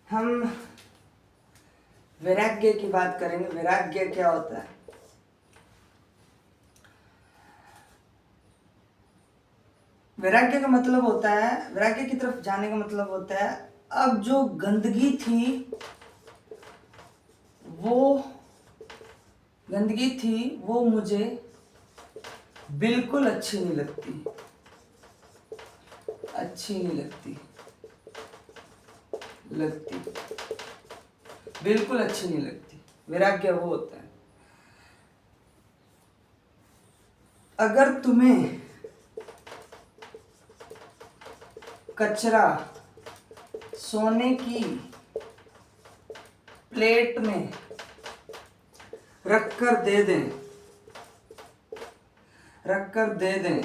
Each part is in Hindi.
हम वैराग्य की बात करेंगे। वैराग्य क्या होता है? वैराग्य का मतलब होता है, वैराग्य की तरफ जाने का मतलब होता है, अब जो गंदगी थी वो मुझे बिल्कुल अच्छी नहीं लगती, बिल्कुल अच्छी नहीं लगती। वैराग्य वो होता है, अगर तुम्हें कचरा सोने की प्लेट में रख कर दे दें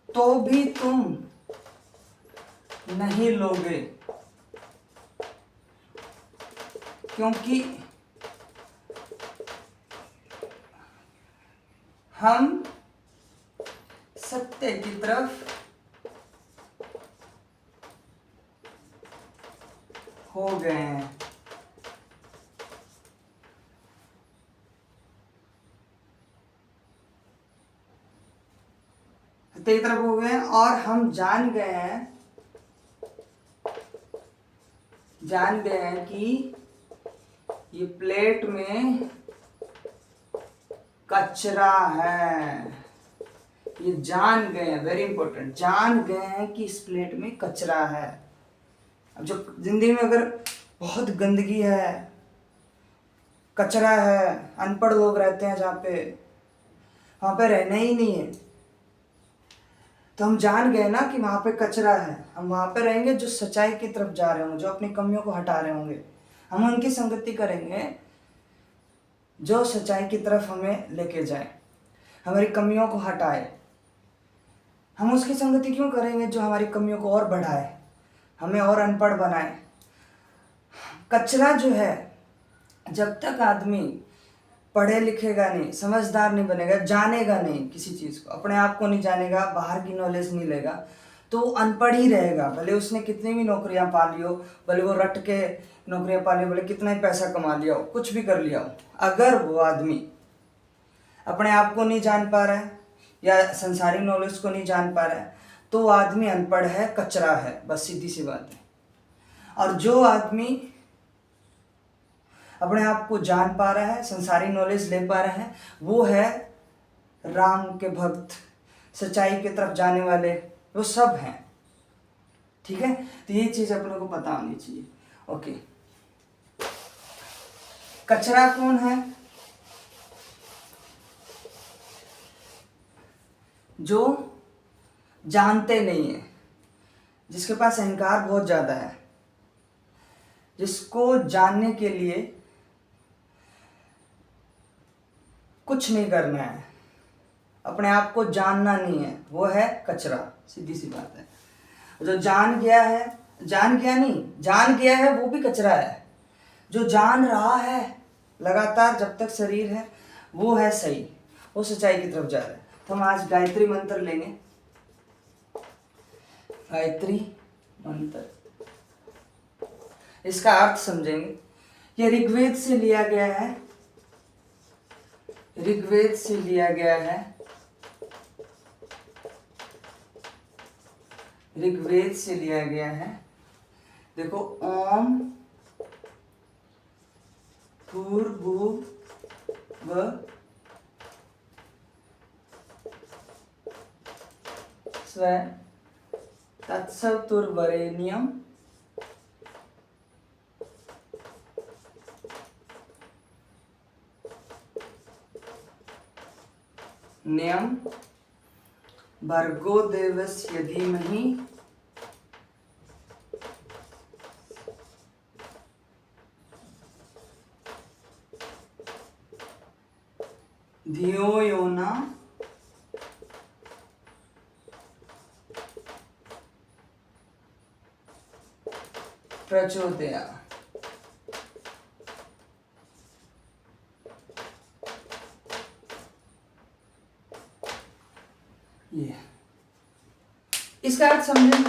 तो भी तुम नहीं लोगे, क्योंकि हम सत्य की तरफ हो गए हैं। सत्य की तरफ हो गए हैं और हम जान गए हैं कि ये प्लेट में कचरा है। ये जान गए हैं, वेरी इंपॉर्टेंट, जान गए हैं कि इस प्लेट में कचरा है। अब जो जिंदगी में अगर बहुत गंदगी है, कचरा है, अनपढ़ लोग रहते हैं जहाँ पे, वहाँ पे रहना ही नहीं है, तो हम जान गए ना कि वहाँ पे कचरा है। हम वहाँ पे रहेंगे जो सच्चाई की तरफ जा रहे होंगे, जो अपनी कमियों को हटा रहे होंगे। हम उनकी संगति करेंगे जो सच्चाई की तरफ हमें लेके जाए, हमारी कमियों को हटाए। हम उसकी संगति क्यों करेंगे जो हमारी कमियों को और बढ़ाए, हमें और अनपढ़ बनाए। कचरा जो है, जब तक आदमी पढ़े लिखेगा नहीं, समझदार नहीं बनेगा, जानेगा नहीं किसी चीज़ को, अपने आप को नहीं जानेगा, बाहर की नॉलेज नहीं लेगा, तो अनपढ़ ही रहेगा। भले उसने कितनी भी नौकरियां पा ली हो, भले वो रट के नौकरियां पा ली, भले कितना ही पैसा कमा लिया हो, कुछ भी कर लिया हो, अगर वो आदमी अपने आप को नहीं जान पा रहा है या संसारी नॉलेज को नहीं जान पा रहा है, तो वो आदमी अनपढ़ है, कचरा है, बस सीधी सी बात है। और जो आदमी अपने आप को जान पा रहा है, संसारी नॉलेज ले पा रहा है, वो है राम के भक्त, सच्चाई की तरफ जाने वाले, वो सब हैं। ठीक है, तो ये चीज अपने को पता होनी चाहिए। ओके, कचरा कौन है? जो जानते नहीं है, जिसके पास अहंकार बहुत ज्यादा है, जिसको जानने के लिए कुछ नहीं करना है, अपने आप को जानना नहीं है, वो है कचरा, सीधी सी बात है। जो जान गया है वो भी कचरा है। जो जान रहा है लगातार जब तक शरीर है, वो है सही, वो सच्चाई की तरफ जा रहा है। तो हम आज गायत्री मंत्र लेंगे। गायत्री मंत्र, इसका अर्थ समझेंगे। ये ऋग्वेद से लिया गया है, ऋग्वेद से लिया गया है, ऋग्वेद से लिया गया है। देखो, ओम भूर्भुवः स्वः तत्सवितुर्वरेण्यं न्यं भर्गो देवस्य धीमहि धियो यो न प्रचोदयात्। ये इसका अर्थ समझें।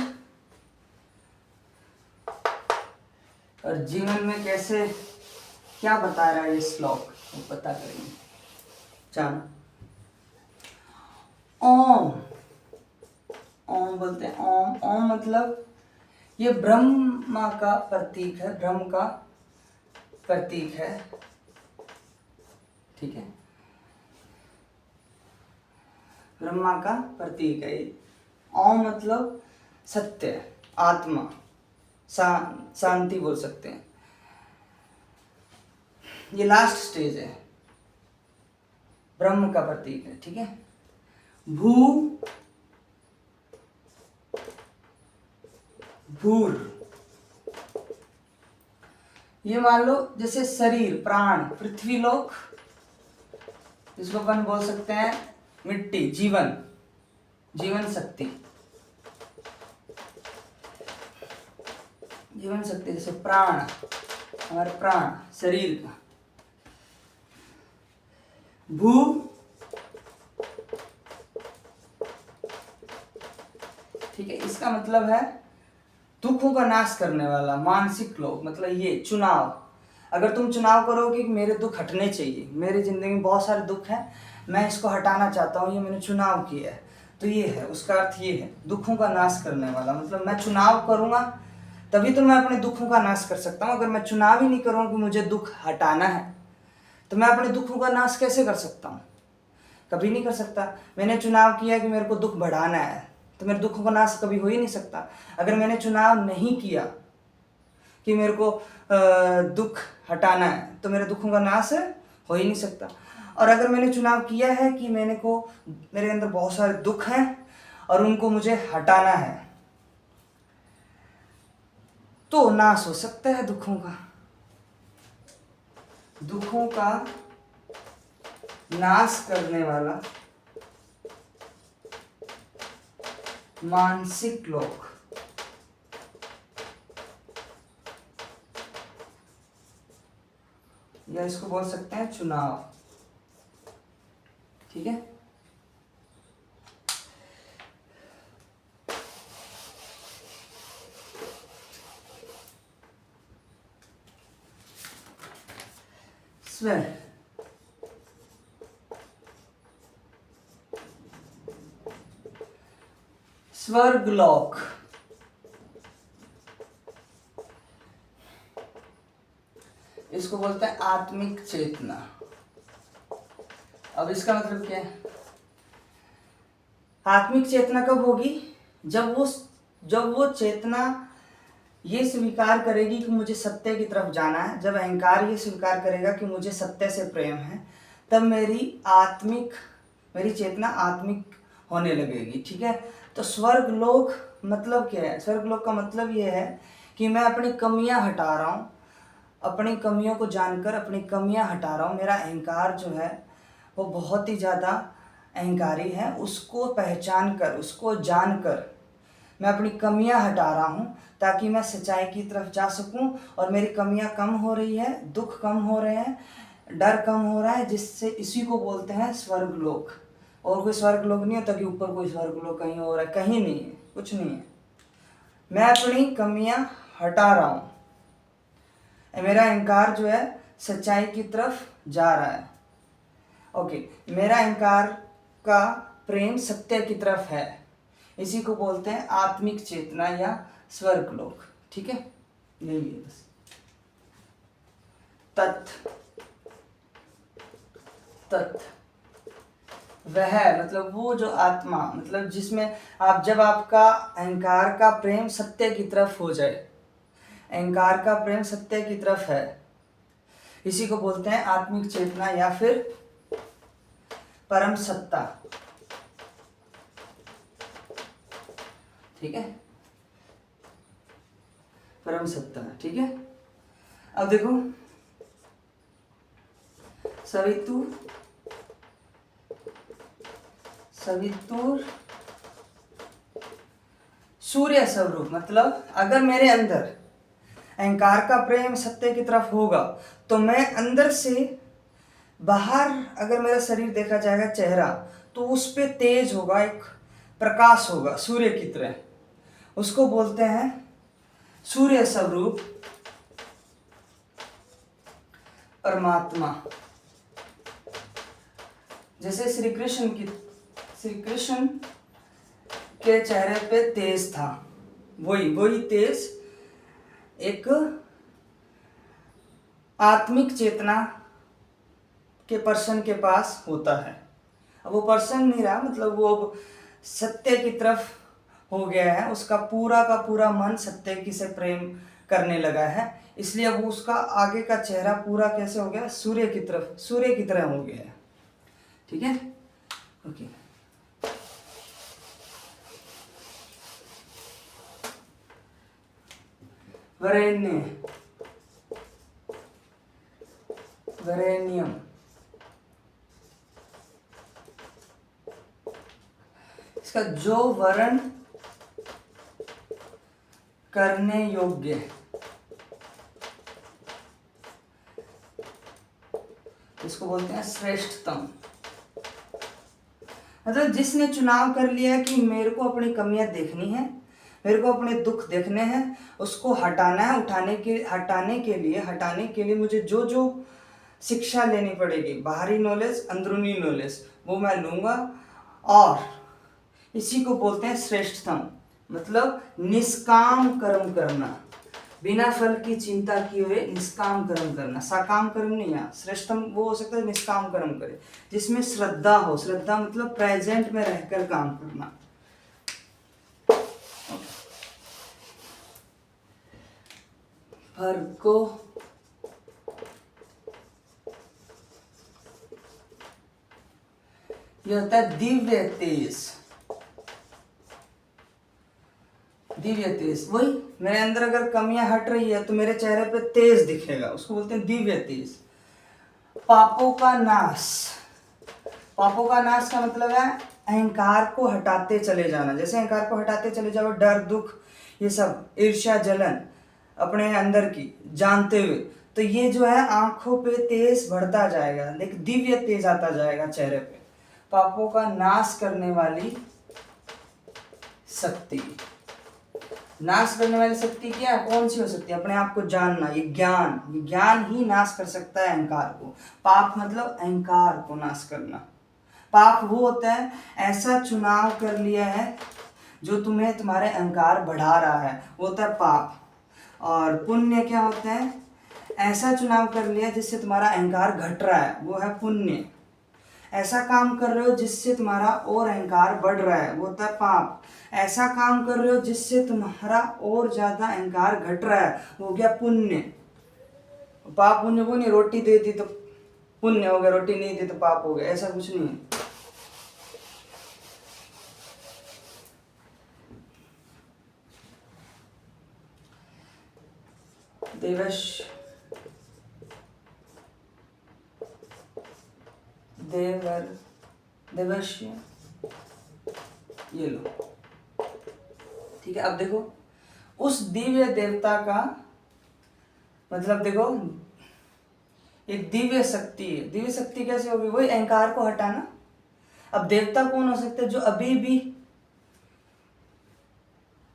और जीवन में कैसे क्या बता रहा है ये श्लोक, वो पता करेंगे। जानो। ओम, ओम बोलते हैं। ओम, ओम मतलब ये ब्रह्मा का प्रतीक है, ब्रह्म का प्रतीक है, ठीक है, ब्रह्मा का प्रतीक है। ओम मतलब सत्य, आत्मा, शांति बोल सकते हैं। ये लास्ट स्टेज है, ब्रह्म का प्रतीक है, ठीक है। भू, भूर, ये मान लो जैसे शरीर, प्राण, पृथ्वी लोक, जिसको अपन बोल सकते हैं मिट्टी, जीवन, जीवन शक्ति, जीवन शक्ति, जैसे प्राण, हमारे प्राण शरीर का। भू, ठीक है, इसका मतलब है दुखों का नाश करने वाला, मानसिक लोग, मतलब ये चुनाव। अगर तुम चुनाव करोगे कि मेरे दुख हटने चाहिए, मेरी जिंदगी में बहुत सारे दुख हैं, मैं इसको हटाना चाहता हूँ, ये मैंने चुनाव किया है, तो ये है, उसका अर्थ ये है, दुखों का नाश करने वाला। मतलब मैं चुनाव करूँगा तभी तो मैं अपने दुखों का नाश कर सकता हूँ। अगर मैं चुनाव ही नहीं करूँ कि मुझे दुख हटाना है, तो मैं अपने दुखों का नाश कैसे कर सकता हूँ? कभी नहीं कर सकता। मैंने चुनाव किया कि मेरे को दुख बढ़ाना है, तो मेरे दुखों का नाश कभी हो ही नहीं सकता। अगर मैंने चुनाव नहीं किया कि मेरे को दुख हटाना है, तो मेरे दुखों का नाश हो ही नहीं सकता। और अगर मैंने चुनाव किया है कि मेरे अंदर बहुत सारे दुख हैं और उनको मुझे हटाना है, तो नाश हो सकता है दुखों का। दुखों का नाश करने वाला मानसिक लोक, या इसको बोल सकते हैं चुनाव, ठीक है। स्वर, स्वर्गलोक, इसको बोलते हैं आत्मिक चेतना। अब इसका मतलब क्या है? आत्मिक चेतना कब होगी? जब वो चेतना ये स्वीकार करेगी कि मुझे सत्य की तरफ जाना है, जब अहंकार ये स्वीकार करेगा कि मुझे सत्य से प्रेम है, तब मेरी चेतना आत्मिक होने लगेगी, ठीक है। तो स्वर्गलोक मतलब क्या है? स्वर्गलोक का मतलब ये है कि मैं अपनी कमियां हटा रहा हूँ, अपनी कमियों को जानकर अपनी कमियां हटा रहा हूँ। मेरा अहंकार जो है वो बहुत ही ज़्यादा अहंकारी है, उसको पहचान कर, उसको जानकर मैं अपनी कमियां हटा रहा हूँ, ताकि मैं सच्चाई की तरफ जा सकूं। और मेरी कमियां कम हो रही है, दुख कम हो रहे हैं, डर कम हो रहा है, जिससे इसी को बोलते हैं स्वर्गलोक। और कोई स्वर्गलोक नहीं होता कि ऊपर कोई स्वर्गलोक कहीं हो रहा है, कहीं नहीं है, कुछ नहीं है। मैं अपनी कमियां हटा रहा हूँ, मेरा अहंकार जो है सच्चाई की तरफ जा रहा है। ओके, मेरा अहंकार का प्रेम सत्य की तरफ है, इसी को बोलते हैं आत्मिक चेतना या स्वर्गलोक, ठीक है। यही है बस। तत्, वह मतलब वो जो आत्मा, मतलब जिसमें जब आपका अहंकार का प्रेम सत्य की तरफ हो जाए, अहंकार का प्रेम सत्य की तरफ है, इसी को बोलते हैं आत्मिक चेतना या फिर परम सत्ता, ठीक है, परम सत्ता, ठीक है। अब देखो, सवितुर सूर्य स्वरूप, मतलब अगर मेरे अंदर अहंकार का प्रेम सत्य की तरफ होगा, तो मैं अंदर से बाहर, अगर मेरा शरीर देखा जाएगा, चेहरा, तो उस पे तेज होगा, एक प्रकाश होगा सूर्य की तरह, उसको बोलते हैं सूर्य स्वरूप परमात्मा। जैसे श्री कृष्ण के चेहरे पे तेज था, वही तेज एक आत्मिक चेतना के पर्सन के पास होता है। अब वो पर्सन नहीं रहा, मतलब वो अब सत्य की तरफ हो गया है, उसका पूरा का पूरा मन सत्य की से प्रेम करने लगा है, इसलिए अब उसका आगे का चेहरा पूरा कैसे हो गया, सूर्य की तरह हो गया है। ठीक है, ओके। वरेण्यम, इसका जो वर्ण करने योग्य, इसको बोलते हैं श्रेष्ठतम। मतलब जिसने चुनाव कर लिया कि मेरे को अपनी कमियां देखनी है, मेरे को अपने दुख देखने हैं, उसको हटाना है, हटाने के लिए मुझे जो जो शिक्षा लेनी पड़ेगी, बाहरी नॉलेज, अंदरूनी नॉलेज, वो मैं लूँगा। और इसी को बोलते हैं श्रेष्ठतम, मतलब निष्काम कर्म करना, बिना फल की चिंता किए हुए निष्काम कर्म करना। सकाम कर्म नहीं है, श्रेष्ठतम वो हो सकता है निष्काम कर्म करे, जिसमें श्रद्धा हो। श्रद्धा मतलब प्रेजेंट में रहकर काम करना। भर्गो ये होता है दिव्य तेज। दिव्य तेज, वही मेरे अंदर अगर कमियां हट रही है तो मेरे चेहरे पे तेज दिखेगा, उसको बोलते हैं दिव्य तेज। पापों का नाश, पापों का नाश का मतलब है अहंकार को हटाते चले जाना। जैसे अहंकार को हटाते चले जाओ, डर, दुख, ये सब, ईर्ष्या, जलन अपने अंदर की जानते हुए, तो ये जो है आंखों पे तेज बढ़ता जाएगा, एक दिव्य तेज आता जाएगा चेहरे पे। पापों का नाश करने वाली शक्ति, नाश करने वाली शक्ति क्या है, कौन सी हो सकती है, अपने आप को जानना, ये ज्ञान ही नाश कर सकता है अहंकार को। पाप मतलब अहंकार को नाश करना। पाप वो होता है ऐसा चुनाव कर लिया है जो तुम्हें तुम्हारे अहंकार बढ़ा रहा है, वो होता है पाप। और पुण्य क्या होता है, ऐसा चुनाव कर लिया जिससे तुम्हारा अहंकार घट रहा है, वो है पुण्य। ऐसा काम कर रहे हो जिससे तुम्हारा और अहंकार बढ़ रहा है, वो होता है पाप। ऐसा काम कर रहे हो जिससे तुम्हारा और ज्यादा अहंकार घट रहा है, वो हो गया पुण्य। पाप पुण्य को नहीं, रोटी दे दी तो पुण्य हो गया, रोटी नहीं दी तो पाप हो गया, ऐसा कुछ नहीं है। देवश्य, ये लो, ठीक है। अब देखो उस दिव्य देवता का मतलब, देखो एक दिव्य शक्ति है। दिव्य शक्ति कैसे होगी, वही अहंकार को हटाना। अब देवता कौन हो सकता है, जो अभी भी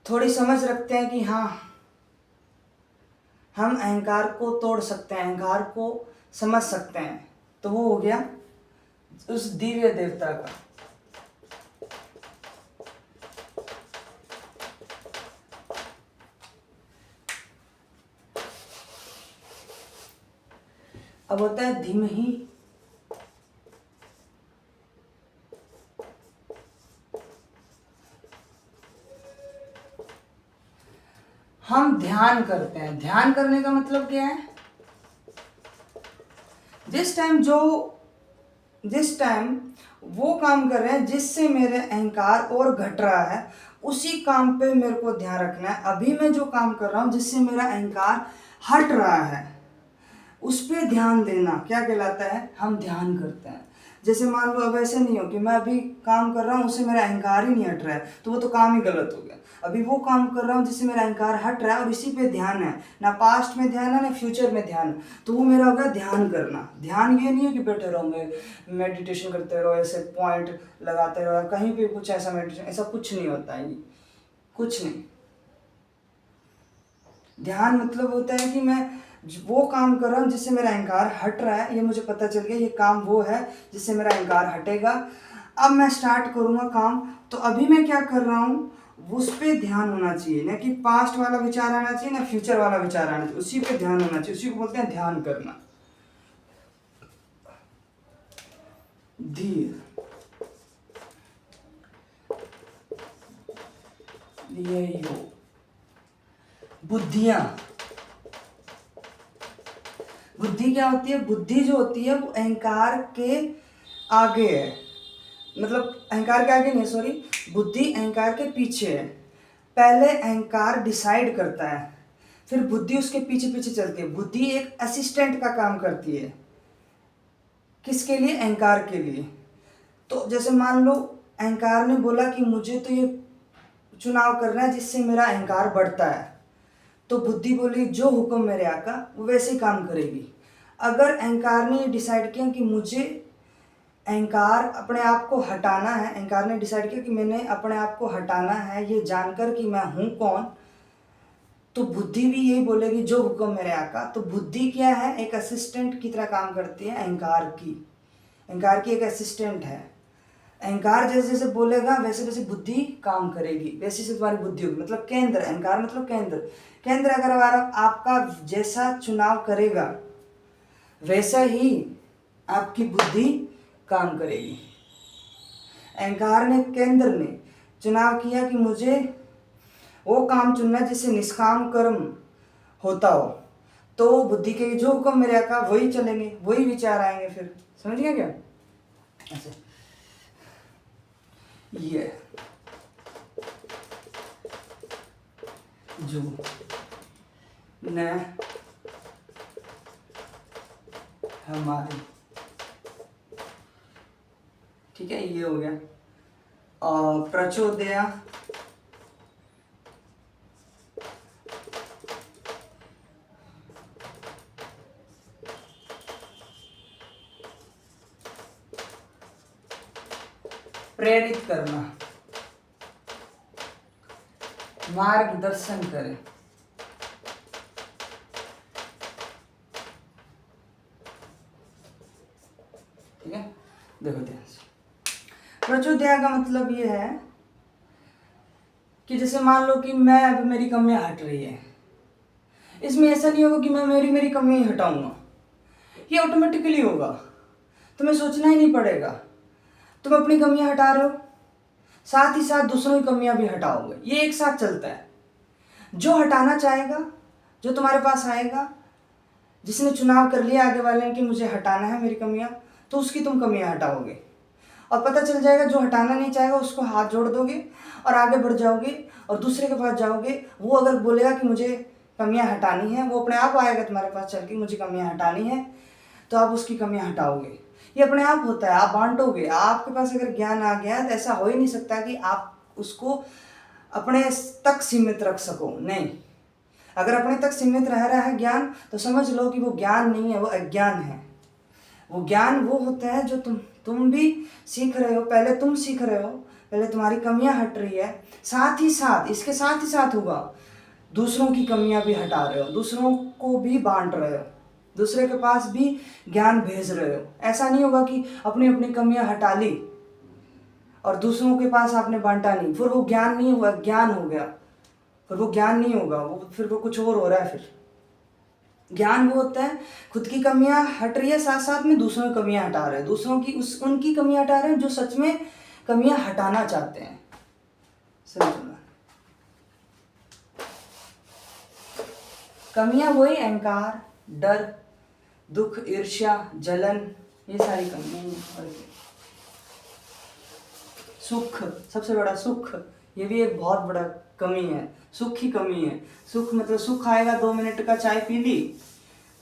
थोड़ी समझ रखते हैं कि हाँ हम अहंकार को तोड़ सकते हैं, अहंकार को समझ सकते हैं, तो वो हो गया उस दिव्य देवता का। अब होता है धीमहि, हम ध्यान करते हैं। ध्यान करने का मतलब क्या है, जिस टाइम वो काम कर रहे हैं जिससे मेरे अहंकार और घट रहा है, उसी काम पे मेरे को ध्यान रखना है। अभी मैं जो काम कर रहा हूं जिससे मेरा अहंकार हट रहा है, उस पर ध्यान देना क्या कहलाता है, हम ध्यान करते हैं। जैसे मान लो अब ऐसे नहीं हो कि मैं अभी काम कर रहा हूँ उससे मेरा अहंकार ही नहीं हट रहा है, तो वो तो काम ही गलत हो गया। अभी वो काम कर रहा हूँ जिससे मेरा अहंकार हट रहा है और इसी पे ध्यान है, ना पास्ट में ध्यान है ना फ्यूचर में ध्यान है, तो वो मेरा होगा ध्यान करना। ध्यान ये नहीं है कि बैठे रहो मेडिटेशन करते रहो, ऐसे पॉइंट लगाते रहो, कहीं पे कुछ ऐसा मेडिटेशन, ऐसा कुछ नहीं होता है, कुछ नहीं। ध्यान मतलब होता है कि मैं वो काम कर रहा हूँ जिससे मेरा अहंकार हट रहा है, ये मुझे पता चल गया, ये काम वो है जिससे मेरा अहंकार हटेगा। अब मैं स्टार्ट करूँगा काम। तो अभी मैं क्या कर रहा हूँ, उस पर ध्यान होना चाहिए, ना कि पास्ट वाला विचार आना चाहिए, ना फ्यूचर वाला विचार आना चाहिए, उसी पे ध्यान होना चाहिए। उसी को बोलते हैं ध्यान करना। धीर, यही हो। बुद्धियां, बुद्धि क्या होती है? बुद्धि जो होती है वो अहंकार के आगे है, मतलब अहंकार के आगे नहीं, सॉरी, बुद्धि अहंकार के पीछे है। पहले अहंकार डिसाइड करता है, फिर बुद्धि उसके पीछे पीछे चलती है। बुद्धि एक असिस्टेंट का काम करती है, किसके लिए? अहंकार के लिए। तो जैसे मान लो अहंकार ने बोला कि मुझे तो ये चुनाव करना है जिससे मेरा अहंकार बढ़ता है, तो बुद्धि बोली जो हुक्म मेरे आका, वो वैसे ही काम करेगी। अगर अहंकार ने ये डिसाइड किया कि मुझे अहंकार अपने आप को हटाना है, अहंकार ने डिसाइड किया कि मैंने अपने आप को हटाना है ये जानकर कि मैं हूँ कौन, तो बुद्धि भी यही बोलेगी जो हुक्म मेरे आका। तो बुद्धि क्या है? एक असिस्टेंट की तरह काम करती है अहंकार की। अहंकार की एक असिस्टेंट है। अहंकार जैसे जैसे बोलेगा वैसे वैसे बुद्धि काम करेगी, वैसे से तुम्हारी बुद्धि होगी। मतलब केंद्र, अहंकार मतलब केंद्र। केंद्र अगर आपका जैसा चुनाव करेगा वैसा ही आपकी बुद्धि काम करेगी। अहंकार ने, केंद्र ने चुनाव किया कि मुझे वो काम चुनना है जिससे निष्काम कर्म होता हो, तो बुद्धि के जो हुक्म मेरे आका वही चलेंगे, वही विचार आएंगे। फिर समझ गया क्या? ऐसे ये जो न हमारी, ठीक है, ये हो गया। और प्रचोदया, प्रेरित करना, मार्गदर्शन करे। ठीक है, देखो ध्यान से। प्रचोदया का मतलब ये है कि जैसे मान लो कि मैं, अब मेरी कमियां हट रही है, इसमें ऐसा नहीं होगा कि मैं मेरी कमियां ही हटाऊंगा, ये ऑटोमेटिकली होगा, तुम्हें सोचना ही नहीं पड़ेगा। तुम अपनी कमियां हटा रहे हो, साथ ही साथ दूसरों की कमियां भी हटाओगे, ये एक साथ चलता है। जो हटाना चाहेगा, जो तुम्हारे पास आएगा, जिसने चुनाव कर लिया आगे वाले ने कि मुझे हटाना है मेरी कमियां, तो उसकी तुम कमियां हटाओगे। और पता चल जाएगा जो हटाना नहीं चाहेगा उसको हाथ जोड़ दोगे और आगे बढ़ जाओगे और दूसरे के पास जाओगे। वो अगर बोलेगा कि मुझे कमियां हटानी है, वो अपने आप आएगा तुम्हारे पास चल के मुझे कमियां हटानी है, तो आप उसकी कमियां हटाओगे। ये अपने आप होता है, आप बांटोगे। आपके पास अगर ज्ञान आ गया तो ऐसा हो ही नहीं सकता कि आप उसको अपने तक सीमित रख सको, नहीं। अगर अपने तक सीमित रह रहा है ज्ञान, तो समझ लो कि वो ज्ञान नहीं है, वो अज्ञान है। वो ज्ञान वो होता है जो तुम भी सीख रहे हो, पहले तुम सीख रहे हो, पहले तुम्हारी कमियां हट रही है, साथ ही साथ, इसके साथ ही साथ होगा दूसरों की कमियां भी हटा रहे हो, दूसरों को भी बांट रहे हो, दूसरे के पास भी ज्ञान भेज रहे हो। ऐसा नहीं होगा कि अपनी अपनी कमियां हटा ली और दूसरों के पास आपने बांटा नहीं, फिर वो ज्ञान नहीं हुआ, ज्ञान हो गया, फिर वो ज्ञान नहीं होगा, वो फिर वो कुछ और हो रहा है। फिर ज्ञान वो होता है खुद की कमियां हट रही है, साथ साथ में दूसरों की कमियां हटा रहे हैं, दूसरों की उनकी कमियां हटा रहे हैं जो सच में कमियां हटाना चाहते हैं। समझना, कमियां वही अहंकार, डर, दुख, ईर्ष्या, जलन, ये सारी कमियां हैं। सुख, सबसे बड़ा सुख, ये भी एक बहुत बड़ा कमी है। सुख ही कमी है। सुख मतलब सुख आएगा, 2 मिनट का चाय पी ली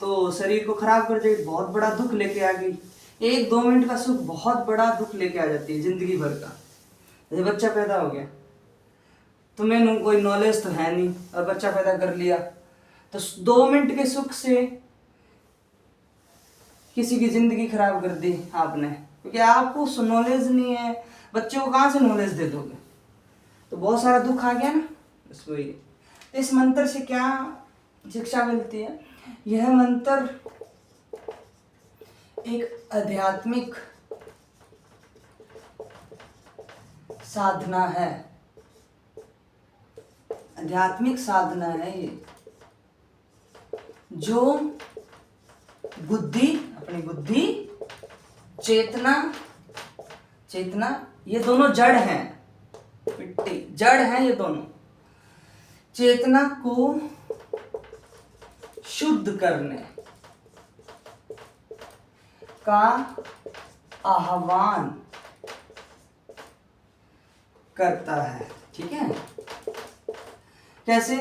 तो शरीर को खराब कर देगी, बहुत बड़ा दुख लेके आ गई। 1-2 मिनट का सुख बहुत बड़ा दुख लेके आ जाती है जिंदगी भर का। जैसे बच्चा पैदा हो गया, तुम्हें कोई नॉलेज तो है नहीं और बच्चा पैदा कर लिया, तो 2 मिनट के सुख से किसी की जिंदगी खराब कर दी आपने, क्योंकि आपको नॉलेज नहीं है। बच्चे को कहाँ से नॉलेज दे दोगे? तो बहुत सारा दुख आ गया ना, बस वही। तो इस मंत्र से क्या शिक्षा मिलती है यह मंत्र एक आध्यात्मिक साधना है, आध्यात्मिक साधना है ये, जो बुद्धि, अपनी बुद्धि, चेतना, चेतना, ये दोनों जड़ हैं, मिट्टी जड़ हैं ये दोनों, चेतना को शुद्ध करने का आह्वान करता है। ठीक है, कैसे?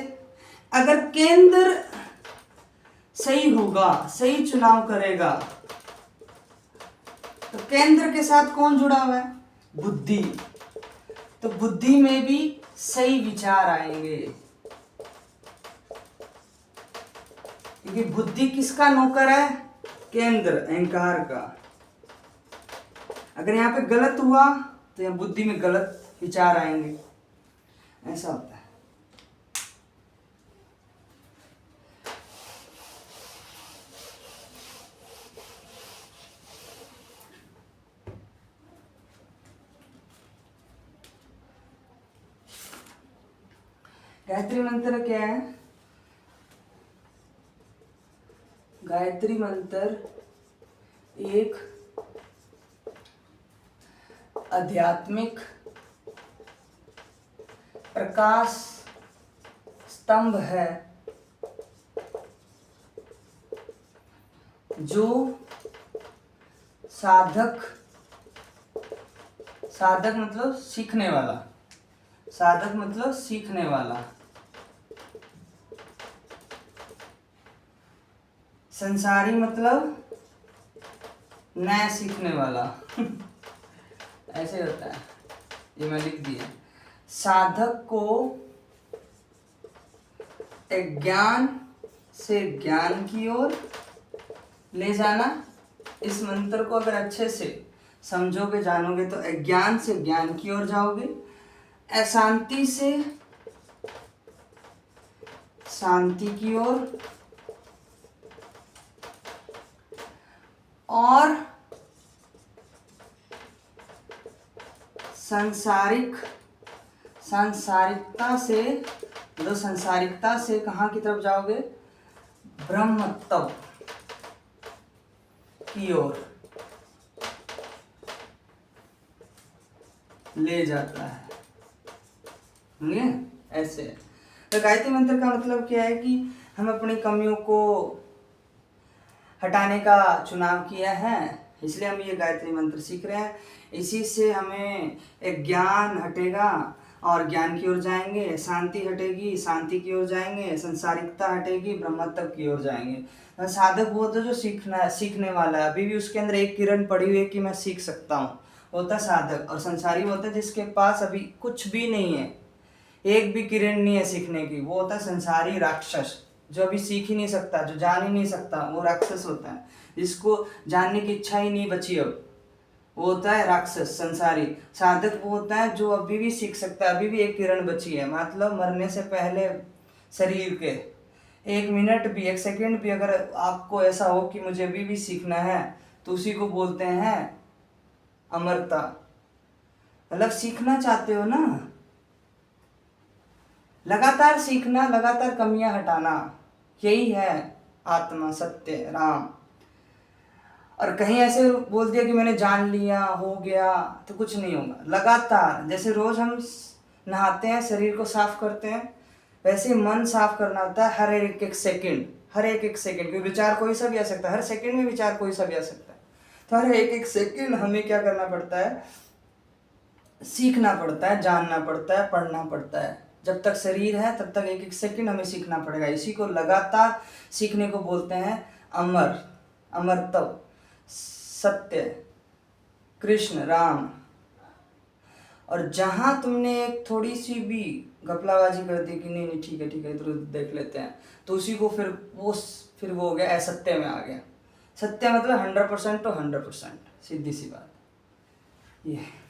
अगर केंद्र सही होगा, सही चुनाव करेगा, तो केंद्र के साथ कौन जुड़ा हुआ है? बुद्धि। तो बुद्धि में भी सही विचार आएंगे, क्योंकि बुद्धि किसका नौकर है? केंद्र, अहंकार का। अगर यहाँ पे गलत हुआ तो यहाँ बुद्धि में गलत विचार आएंगे, ऐसा होता है। गायत्री मंत्र क्या है? गायत्री मंत्र एक आध्यात्मिक प्रकाश स्तंभ है, जो साधक, साधक मतलब सीखने वाला, साधक मतलब सीखने वाला, संसारी मतलब नया सीखने वाला ऐसे होता है, ये मैं लिख दिया। साधक को ज्ञान से ज्ञान की ओर ले जाना। इस मंत्र को अगर अच्छे से समझोगे, जानोगे, तो अज्ञान से ज्ञान की ओर जाओगे, अशांति से शांति की ओर, और सांसारिकता से, मतलब सांसारिकता से कहाँ की तरफ जाओगे? ब्रह्मत्व की ओर ले जाता है। समझे? ऐसे। तो गायत्री मंत्र का मतलब क्या है कि हम अपनी कमियों को हटाने का चुनाव किया है, इसलिए हम ये गायत्री मंत्र सीख रहे हैं। इसी से हमें एक ज्ञान हटेगा और ज्ञान की ओर जाएंगे, शांति हटेगी, शांति की ओर जाएंगे, संसारिकता हटेगी, ब्रह्मत्व की ओर जाएंगे। साधक वो होता है जो सीखने वाला है, अभी भी उसके अंदर एक किरण पड़ी हुई है कि मैं सीख सकता हूँ, होता है साधक। और संसारी वो होता है जिसके पास अभी कुछ भी नहीं है, एक भी किरण नहीं है सीखने की, वो होता है संसारी, राक्षस, जो अभी सीख ही नहीं सकता, जो जान ही नहीं सकता, वो राक्षस होता है। जिसको जानने की इच्छा ही नहीं बची अब, वो होता है राक्षस, संसारी। साधक वो होता है जो अभी भी सीख सकता है, अभी भी एक किरण बची है, मतलब मरने से पहले शरीर के 1 मिनट भी, 1 सेकंड भी अगर आपको ऐसा हो कि मुझे अभी भी सीखना है, तो उसी को बोलते हैं अमरता। मतलब सीखना चाहते हो ना, लगातार सीखना, लगातार कमियां हटाना, यही है आत्मा, सत्य, राम। और कहीं ऐसे बोल दिया कि मैंने जान लिया, हो गया, तो कुछ नहीं होगा। लगातार, जैसे रोज हम नहाते हैं, शरीर को साफ करते हैं, वैसे मन साफ करना होता है हर एक सेकंड, हर एक सेकंड। क्योंकि विचार कोई सा भी आ सकता है, हर सेकंड में विचार कोई सा भी आ सकता है। तो हर एक सेकंड हमें क्या करना पड़ता है? सीखना पड़ता है, जानना पड़ता है, पढ़ना पड़ता है। जब तक शरीर है तब तक एक सेकंड हमें सीखना पड़ेगा। इसी को लगातार सीखने को बोलते हैं अमर, अमरत्व, सत्य, कृष्ण, राम। और जहां तुमने एक थोड़ी सी भी घपलाबाजी कर दी कि नहीं ठीक है इधर देख लेते हैं, तो उसी को फिर वो हो गया, असत्य में आ गया। सत्य मतलब 100% तो 100%, सीधी सी बात ये।